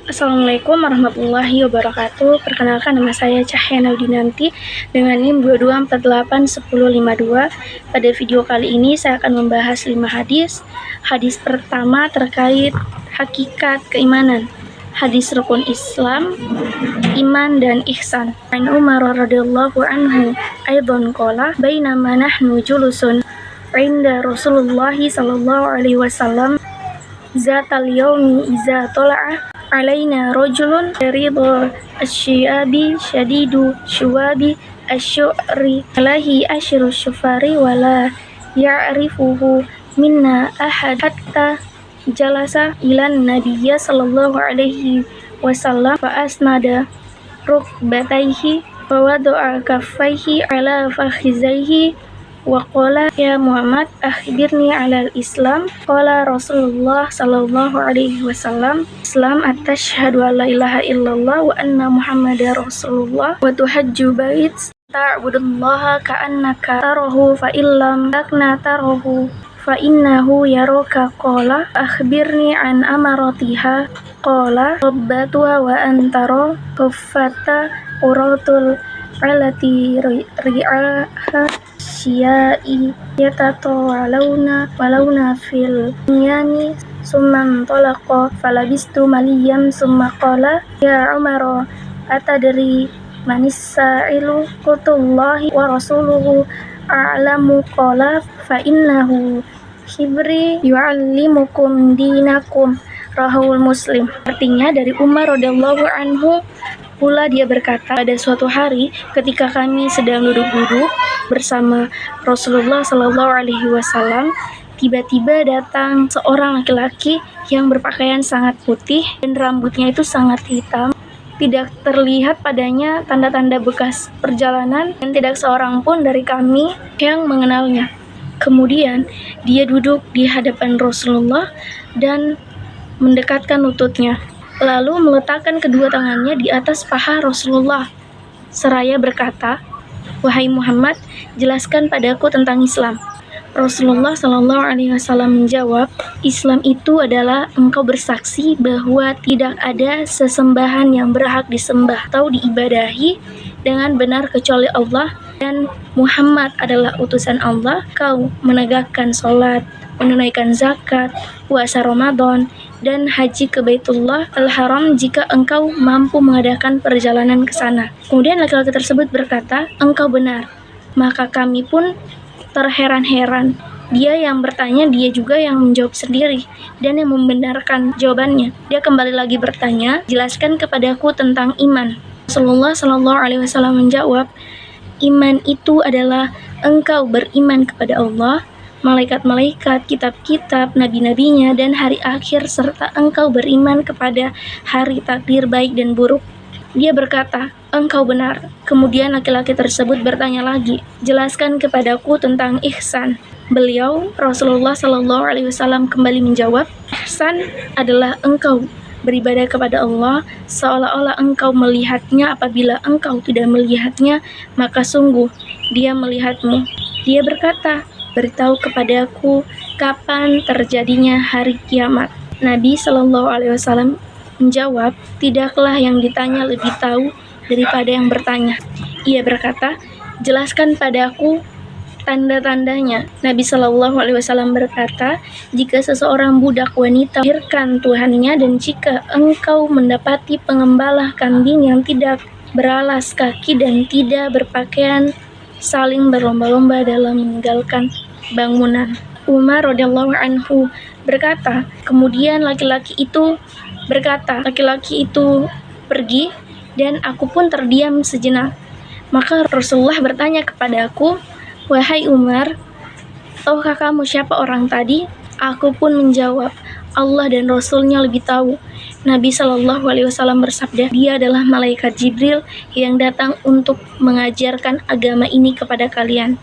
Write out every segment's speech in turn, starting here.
Assalamualaikum warahmatullahi wabarakatuh. Perkenalkan, nama saya Cahya Naudinanti dengan NIM 22481052. Pada video kali ini saya akan membahas 5 hadis. Hadis pertama terkait hakikat keimanan. Hadis rukun Islam, iman dan ihsan. An Umar radhiyallahu anhu aidan qala bainama nahnu julusun inda Rasulullah sallallahu alaihi wasallam zatal yaumi iza tala'a alaina rajulun ridha asy-syiabi syadidu syuwabi asy-syu'ri alaihi asyru syufari wala ya'rifuhu minna ahad hatta jalasa ilan nabiyya sallallahu alaihi wasallam fa asnada rukbatayhi wa wada'a kaffayhi ala fakhizaihi wa qala ya Muhammad akhbirni alal Islam. Qala Rasulullah sallallahu alaihi wasallam Islam at-tashhadu an la ilaha illallah wa anna Muhammadar Rasulullah wa tuhajju bait ta'budullaha ka'annaka tarahu fa illam takna tarahu fa innahu yaraka. Qala akhbirni an amaratiha. Qala rabbatuha wa antara kuffata uratul alati ri'aha syai yatatawalawna fil dunyani summan talaqa falabistu maliyam summa qala ya Umar atadri manis sa'ilu qultullahi wa rasuluhu a'lamu qala fa innahu khibri yu'allimukum dinakum. Rahul Muslim. Artinya dari Umar radhiyallahu anhu pula dia berkata, pada suatu hari ketika kami sedang duduk-duduk bersama Rasulullah sallallahu alaihi wasallam, tiba-tiba datang seorang laki-laki yang berpakaian sangat putih dan rambutnya itu sangat hitam. Tidak terlihat padanya tanda-tanda bekas perjalanan dan tidak seorang pun dari kami yang mengenalnya. Kemudian dia duduk di hadapan Rasulullah dan mendekatkan lututnya, lalu meletakkan kedua tangannya di atas paha Rasulullah seraya berkata, "Wahai Muhammad, jelaskan padaku tentang Islam." Rasulullah sallallahu alaihi wasallam menjawab, "Islam itu adalah engkau bersaksi bahwa tidak ada sesembahan yang berhak disembah atau diibadahi dengan benar kecuali Allah dan Muhammad adalah utusan Allah. Kau menegakkan sholat, menunaikan zakat, puasa Ramadan, dan haji ke Baitullah Al-Haram jika engkau mampu mengadakan perjalanan ke sana." Kemudian laki-laki tersebut berkata, "Engkau benar." Maka kami pun terheran-heran. Dia yang bertanya, dia juga yang menjawab sendiri dan yang membenarkan jawabannya. Dia kembali lagi bertanya, "Jelaskan kepadaku tentang iman." Rasulullah sallallahu alaihi wasallam menjawab, "Iman itu adalah engkau beriman kepada Allah, malaikat-malaikat, kitab-kitab, nabi-nabinya, dan hari akhir, serta engkau beriman kepada hari takdir baik dan buruk." Dia berkata, "Engkau benar." Kemudian laki-laki tersebut bertanya lagi, "Jelaskan kepadaku tentang ihsan." Beliau, Rasulullah sallallahu alaihi wasallam, kembali menjawab, "Ihsan adalah engkau beribadah kepada Allah seolah-olah engkau melihatnya. Apabila engkau tidak melihatnya, maka sungguh Dia melihatmu." Dia berkata, "Beritahu kepadaku kapan terjadinya hari kiamat." Nabi sallallahu alaihi wasallam menjawab, "Tidaklah yang ditanya lebih tahu daripada yang bertanya." Ia berkata, "Jelaskan padaku tanda-tandanya." Nabi sallallahu alaihi wasallam berkata, "Jika seseorang budak wanita melahirkan tuannya, dan jika engkau mendapati pengembala kambing yang tidak beralas kaki dan tidak berpakaian saling berlomba-lomba dalam meninggalkan bangunan." Umar radhiyallahu anhu berkata, kemudian laki-laki itu pergi dan aku pun terdiam sejenak. Maka Rasulullah bertanya kepadaku, "Wahai Umar, tahukah kamu siapa orang tadi?" Aku pun menjawab, "Allah dan Rasulnya lebih tahu." Nabi sallallahu alaihi wasallam bersabda, "Dia adalah malaikat Jibril yang datang untuk mengajarkan agama ini kepada kalian."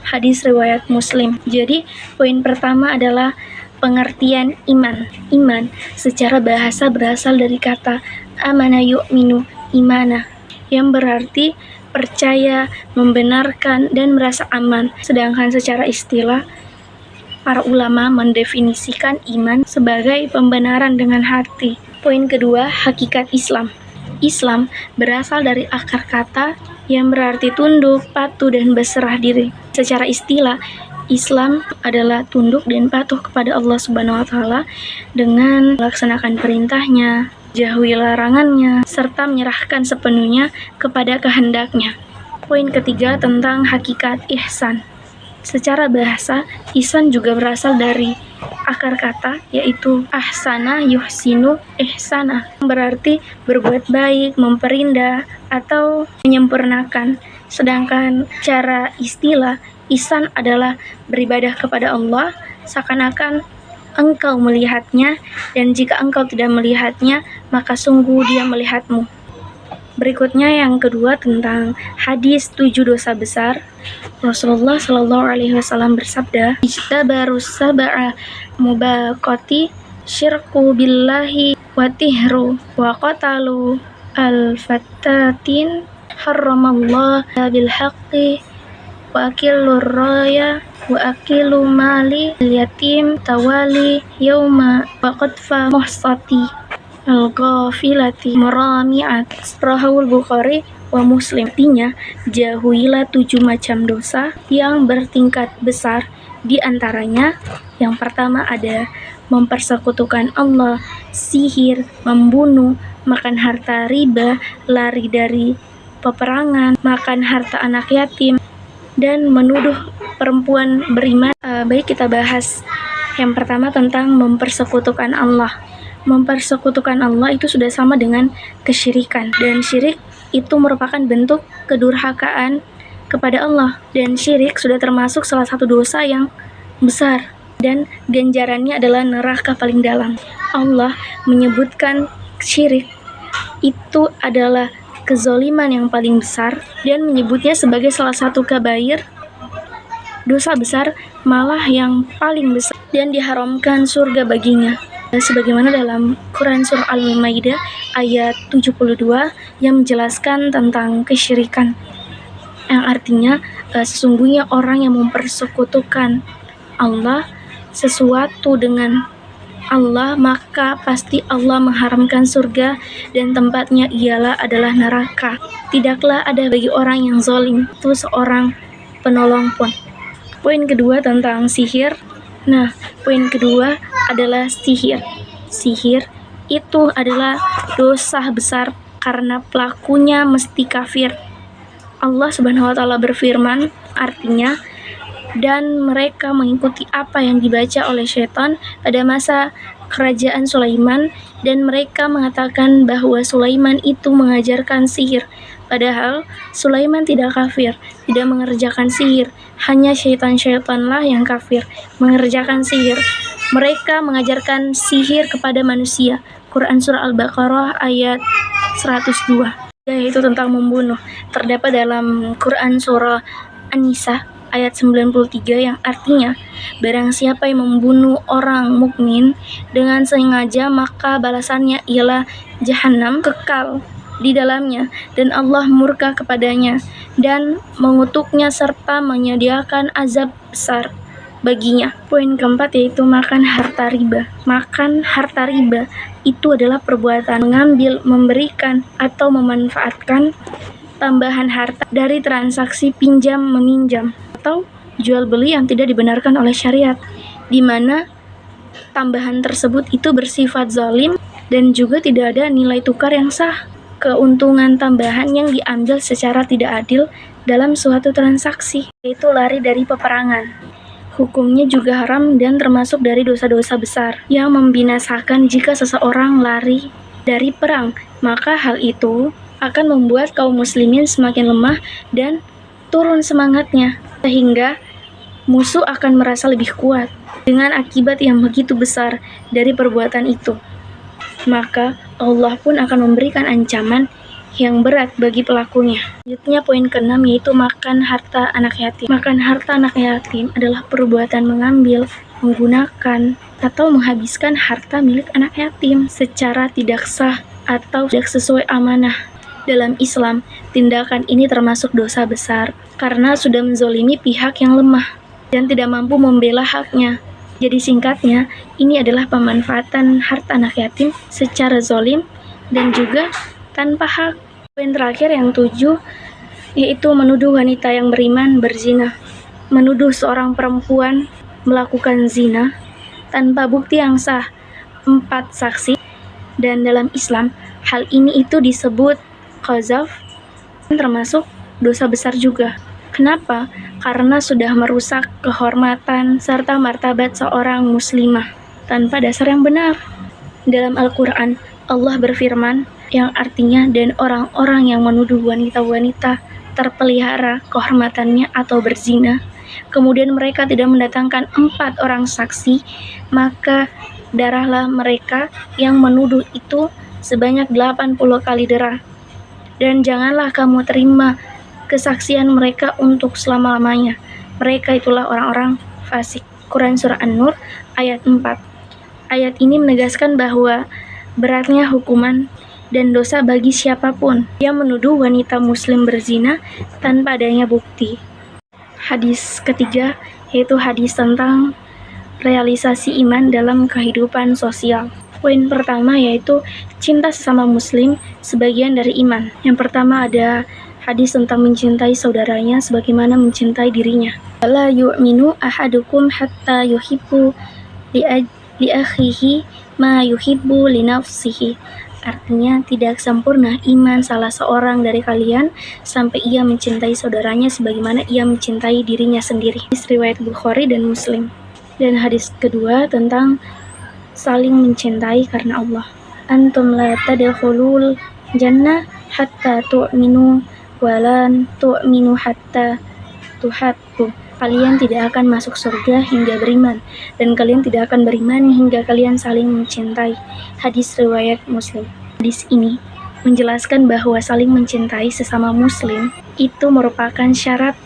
Hadis riwayat Muslim. Jadi, poin pertama adalah pengertian iman. Iman secara bahasa berasal dari kata amana yu'minu imana, yang berarti percaya, membenarkan, dan merasa aman. Sedangkan secara istilah, para ulama mendefinisikan iman sebagai pembenaran dengan hati, Poin kedua, hakikat Islam. Islam berasal dari akar kata yang berarti tunduk, patuh, dan berserah diri. Secara istilah, Islam adalah tunduk dan patuh kepada Allah Subhanahu wa Ta'ala dengan melaksanakan perintahnya, jauhi larangannya, serta menyerahkan sepenuhnya kepada kehendaknya. Poin ketiga tentang hakikat ihsan. Secara bahasa, ihsan juga berasal dari akar kata yaitu ahsana yuhsinu ihsana, berarti berbuat baik, memperindah, atau menyempurnakan. Sedangkan cara istilah, ihsan adalah beribadah kepada Allah seakan-akan engkau melihatnya, dan jika engkau tidak melihatnya, maka sungguh Dia melihatmu. Berikutnya yang kedua tentang hadis 7 dosa besar. Rasulullah Shallallahu Alaihi Wasallam bersabda, "Ijtabarus sab'a mubaqati syirku billahi wa tihru wa qatalu al-fattatin harramallah bil haqqi wa akilur raya wa akilu mali yatim tawali yauma wa qadfa muhsati al-ghafilati murami'at." Rahul Bukhari wa Muslim. Artinya, jauhilah 7 macam dosa yang bertingkat besar. Di antaranya, yang pertama ada mempersekutukan Allah, sihir, membunuh, makan harta riba, lari dari peperangan, makan harta anak yatim, dan menuduh perempuan beriman. Baik, kita bahas yang pertama tentang mempersekutukan Allah. Mempersekutukan Allah itu sudah sama dengan kesyirikan, dan syirik itu merupakan bentuk kedurhakaan kepada Allah, dan syirik sudah termasuk salah satu dosa yang besar dan ganjarannya adalah neraka paling dalam. Allah menyebutkan syirik itu adalah kezaliman yang paling besar dan menyebutnya sebagai salah satu kabair, dosa besar, malah yang paling besar, dan diharamkan surga baginya. Sebagaimana dalam Quran Surah Al-Maidah ayat 72 yang menjelaskan tentang kesyirikan, yang artinya sesungguhnya orang yang mempersekutukan Allah sesuatu dengan Allah, maka pasti Allah mengharamkan surga dan tempatnya ialah adalah neraka. Tidaklah ada bagi orang yang zalim itu seorang penolong pun. Poin kedua tentang sihir. Nah, poin kedua adalah sihir. Sihir itu adalah dosa besar karena pelakunya mesti kafir. Allah Subhanahu wa Ta'ala berfirman, artinya, dan mereka mengikuti apa yang dibaca oleh syaitan pada masa kerajaan Sulaiman, dan mereka mengatakan bahwa Sulaiman itu mengajarkan sihir. Padahal Sulaiman tidak kafir, tidak mengerjakan sihir. Hanya syaitan-syaitanlah yang kafir, mengerjakan sihir. Mereka mengajarkan sihir kepada manusia. Quran Surah Al-Baqarah ayat 102. Yaitu tentang membunuh. Terdapat dalam Quran Surah An-Nisa ayat 93 yang artinya, barang siapa yang membunuh orang mukmin dengan sengaja, maka balasannya ialah jahanam, kekal di dalamnya, dan Allah murka kepadanya dan mengutuknya serta menyediakan azab besar baginya. Poin keempat yaitu makan harta riba. Makan harta riba itu adalah perbuatan mengambil, memberikan, atau memanfaatkan tambahan harta dari transaksi pinjam meminjam atau jual beli yang tidak dibenarkan oleh syariat, di mana tambahan tersebut itu bersifat zalim dan juga tidak ada nilai tukar yang sah. Keuntungan tambahan yang diambil secara tidak adil dalam suatu transaksi, yaitu lari dari peperangan. Hukumnya juga haram dan termasuk dari dosa-dosa besar yang membinasakan. Jika seseorang lari dari perang, maka hal itu akan membuat kaum muslimin semakin lemah dan turun semangatnya, sehingga musuh akan merasa lebih kuat dengan akibat yang begitu besar dari perbuatan itu. Maka Allah pun akan memberikan ancaman yang berat bagi pelakunya. Selanjutnya poin ke-6 yaitu makan harta anak yatim. Makan harta anak yatim adalah perbuatan mengambil, menggunakan, atau menghabiskan harta milik anak yatim secara tidak sah atau tidak sesuai amanah. Dalam Islam, tindakan ini termasuk dosa besar karena sudah menzolimi pihak yang lemah dan tidak mampu membela haknya. Jadi singkatnya, ini adalah pemanfaatan harta anak yatim secara zalim dan juga tanpa hak. Poin terakhir yang 7, yaitu menuduh wanita yang beriman berzina. Menuduh seorang perempuan melakukan zina tanpa bukti yang sah, 4 saksi, dan dalam Islam hal ini itu disebut qazaf, termasuk dosa besar juga. Kenapa? Karena sudah merusak kehormatan serta martabat seorang muslimah tanpa dasar yang benar. Dalam Al-Quran, Allah berfirman yang artinya, dan orang-orang yang menuduh wanita-wanita terpelihara kehormatannya atau berzina, kemudian mereka tidak mendatangkan 4 orang saksi, maka darahlah mereka yang menuduh itu sebanyak 80 kali darah. Dan janganlah kamu terima kesaksian mereka untuk selama-lamanya. Mereka itulah orang-orang fasik. Quran Surah An-Nur ayat 4. Ayat ini menegaskan bahwa beratnya hukuman dan dosa bagi siapapun yang menuduh wanita muslim berzina tanpa adanya bukti. Hadis ketiga, yaitu hadis tentang realisasi iman dalam kehidupan sosial. Poin pertama yaitu cinta sesama muslim sebagian dari iman. Yang pertama ada hadis tentang mencintai saudaranya sebagaimana mencintai dirinya. La yu'minu ahadukum hatta yuhibbu li akhihi ma yuhibbu li nafsihi. Artinya tidak sempurna iman salah seorang dari kalian sampai ia mencintai saudaranya sebagaimana ia mencintai dirinya sendiri. Hadis riwayat Bukhari dan Muslim. Dan hadis kedua tentang saling mencintai karena Allah. Antum la tadkhulul jannah hatta tu'minu walan tu'minu hatta tuhabbu. Kalian tidak akan masuk surga hingga beriman, dan kalian tidak akan beriman hingga kalian saling mencintai. Hadis riwayat Muslim. Hadis ini menjelaskan bahwa saling mencintai sesama muslim itu merupakan syarat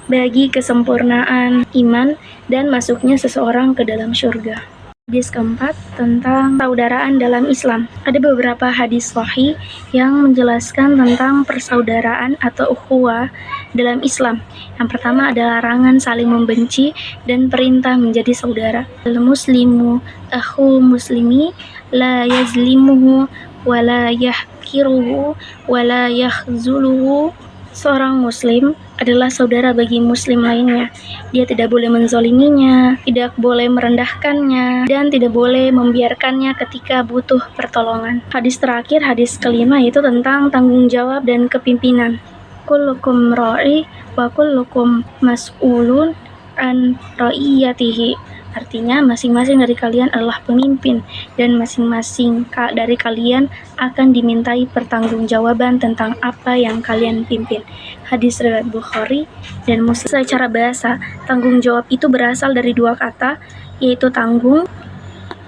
bagi kesempurnaan iman dan masuknya seseorang ke dalam surga. Hadis keempat tentang persaudaraan dalam Islam. Ada beberapa hadis sahih yang menjelaskan tentang persaudaraan atau ukhuwah dalam Islam. Yang pertama adalah larangan saling membenci dan perintah menjadi saudara. Al-muslimu akhu muslimi la yazlimuhu wa la yahkiruhu wa la yahzuluhu. Seorang muslim adalah saudara bagi muslim lainnya. Dia tidak boleh menzoliminya, tidak boleh merendahkannya, dan tidak boleh membiarkannya ketika butuh pertolongan. Hadis terakhir, hadis kelima, yaitu tentang tanggung jawab dan kepimpinan. Kullukum ra'i wa kullukum mas'ulun an ra'iyatihi. Artinya masing-masing dari kalian adalah pemimpin dan masing-masing dari kalian akan dimintai pertanggungjawaban tentang apa yang kalian pimpin. Hadis riwayat Bukhari dan Muslim. Secara bahasa, tanggung jawab itu berasal dari 2 kata, yaitu tanggung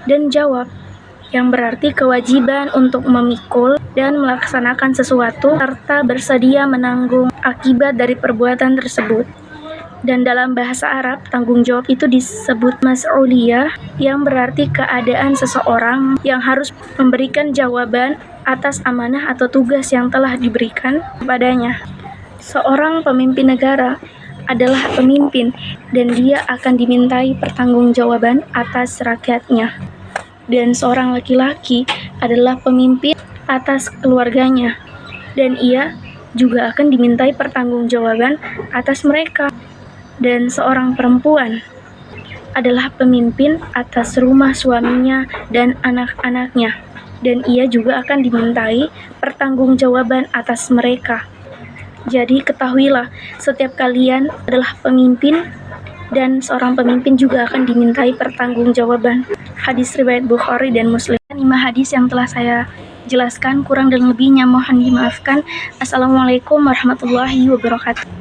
dan jawab, yang berarti kewajiban untuk memikul dan melaksanakan sesuatu serta bersedia menanggung akibat dari perbuatan tersebut. Dan dalam bahasa Arab, tanggung jawab itu disebut mas'uliyah, yang berarti keadaan seseorang yang harus memberikan jawaban atas amanah atau tugas yang telah diberikan kepadanya. Seorang pemimpin negara adalah pemimpin dan dia akan dimintai pertanggungjawaban atas rakyatnya. Dan seorang laki-laki adalah pemimpin atas keluarganya dan ia juga akan dimintai pertanggungjawaban atas mereka. Dan seorang perempuan adalah pemimpin atas rumah suaminya dan anak-anaknya, dan ia juga akan dimintai pertanggungjawaban atas mereka. Jadi ketahuilah, setiap kalian adalah pemimpin dan seorang pemimpin juga akan dimintai pertanggungjawaban. Hadis riwayat Bukhari dan Muslim. 5 hadis yang telah saya jelaskan, kurang dan lebihnya mohon dimaafkan. Assalamualaikum warahmatullahi wabarakatuh.